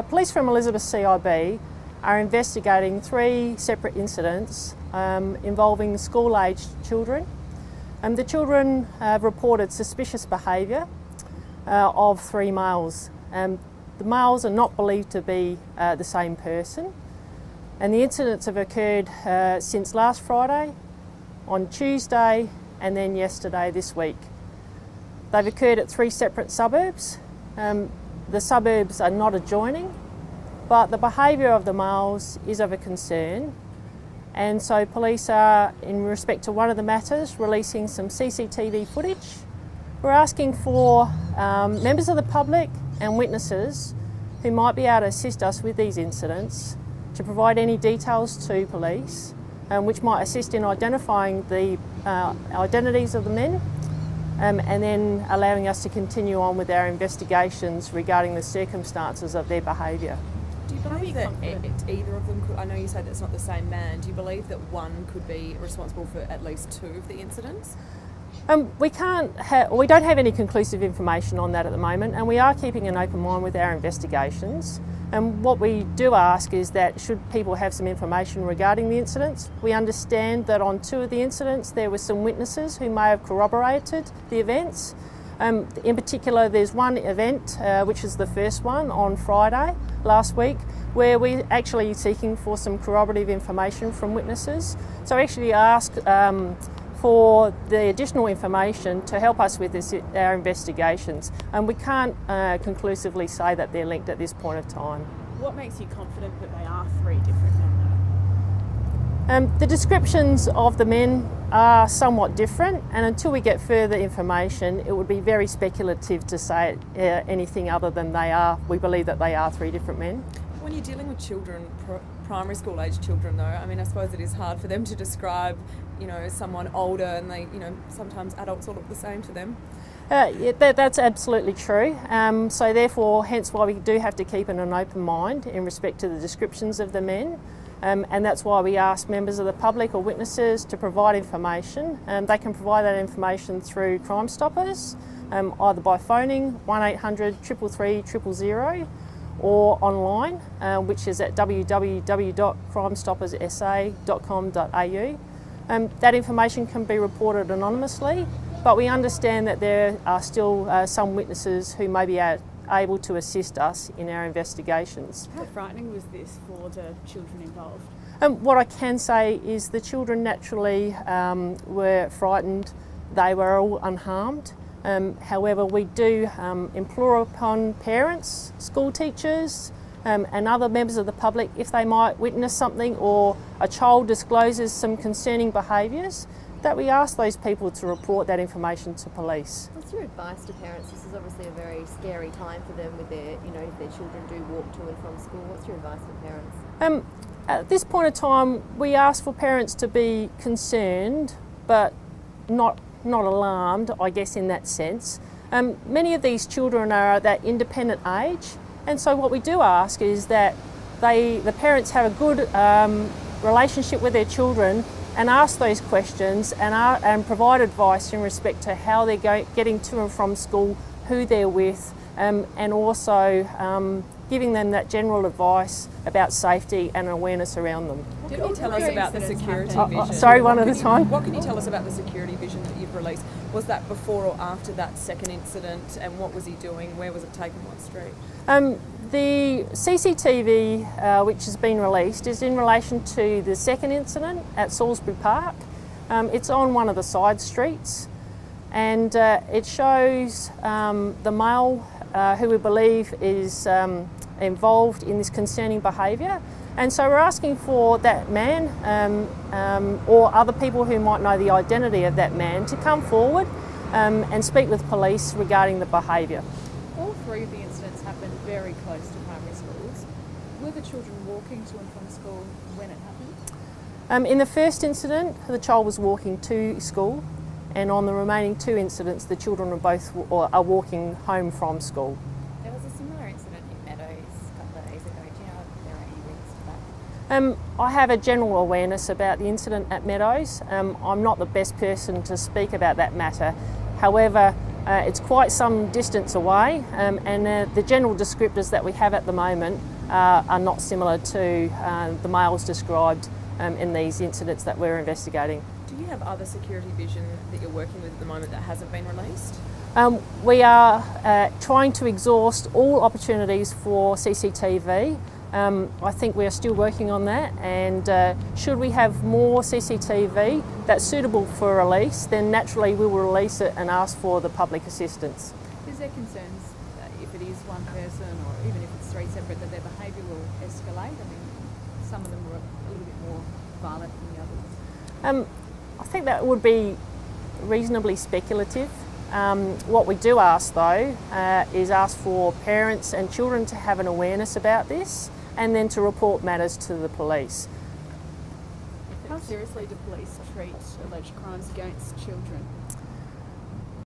Police from Elizabeth CIB are investigating 3 separate incidents involving school-aged children. The children have reported suspicious behaviour of 3 males. The males are not believed to be the same person, and the incidents have occurred since last Friday, on Tuesday, and then yesterday this week. They've occurred at 3 separate suburbs. The suburbs are not adjoining, but the behaviour of the males is of a concern, and so police are, in respect to one of the matters, releasing some CCTV footage. We're asking for members of the public and witnesses who might be able to assist us with these incidents to provide any details to police, which might assist in identifying the identities of the men, and then allowing us to continue on with our investigations regarding the circumstances of their behaviour. Do you believe that either of them could, I know you said it's not the same man, do you believe that one could be responsible for at least 2 of the incidents? We don't have any conclusive information on that at the moment, and we are keeping an open mind with our investigations. And what we do ask is that should people have some information regarding the incidents, we understand that on 2 of the incidents there were some witnesses who may have corroborated the events. In particular, there's one event, which is the first one on Friday last week, where we're actually seeking for some corroborative information from witnesses. So I actually ask for the additional information to help us with our investigations, and we can't conclusively say that they're linked at this point of time. What makes you confident that they are 3 different men? The descriptions of the men are somewhat different, and until we get further information, it would be very speculative to say anything other than we believe that they are 3 different men. When you're dealing with children, primary school age children though, I mean, I suppose it is hard for them to describe, someone older, and they, sometimes adults all look the same to them. Yeah, that's absolutely true. So therefore, hence why we do have to keep an open mind in respect to the descriptions of the men. And that's why we ask members of the public or witnesses to provide information. They can provide that information through Crime Stoppers, either by phoning 1800 333 000 or online, which is at www.crimestoppersa.com.au. That information can be reported anonymously, but we understand that there are still some witnesses who may be able to assist us in our investigations. How frightening was this for the children involved? What I can say is the children naturally were frightened. They were all unharmed. However, we do implore upon parents, school teachers, and other members of the public, if they might witness something or a child discloses some concerning behaviours, that we ask those people to report that information to police. What's your advice to parents? This is obviously a very scary time for them with their, if their children do walk to and from school. What's your advice for parents? At this point in time, we ask for parents to be concerned, but not alarmed, I guess, in that sense. Many of these children are at that independent age, and so what we do ask is that the parents have a good relationship with their children and ask those questions and provide advice in respect to how they're getting to and from school, who they're with, and also giving them that general advice about safety and awareness around them. What can you tell us about the security vision? Sorry, one at a time. What can you tell us about the security vision that you've released? Was that before or after that second incident, and what was he doing? Where was it taken? What street? The CCTV which has been released is in relation to the second incident at Salisbury Park. It's on one of the side streets, and it shows the male who we believe is involved in this concerning behaviour. And so we're asking for that man or other people who might know the identity of that man to come forward and speak with police regarding the behaviour. All 3 of the incidents happened very close to primary schools. Were the children walking to and from school when it happened? In the first incident, the child was walking to school, and on the remaining 2 incidents, the children are walking home from school. There was a similar incident in Meadows a couple of days ago. Do you know if there are any links to that? I have a general awareness about the incident at Meadows. I'm not the best person to speak about that matter. However, It's quite some distance away, and the general descriptors that we have at the moment are not similar to the males described in these incidents that we're investigating. Do you have other security vision that you're working with at the moment that hasn't been released? We are trying to exhaust all opportunities for CCTV. I think we are still working on that, and should we have more CCTV that's suitable for release, then naturally we will release it and ask for the public assistance. Is there concerns if it is one person or even if it's three separate that their behaviour will escalate? I mean, some of them were a little bit more violent than the others. I think that would be reasonably speculative. What we do ask though is ask for parents and children to have an awareness about this and then to report matters to the police. How seriously do police treat alleged crimes against children?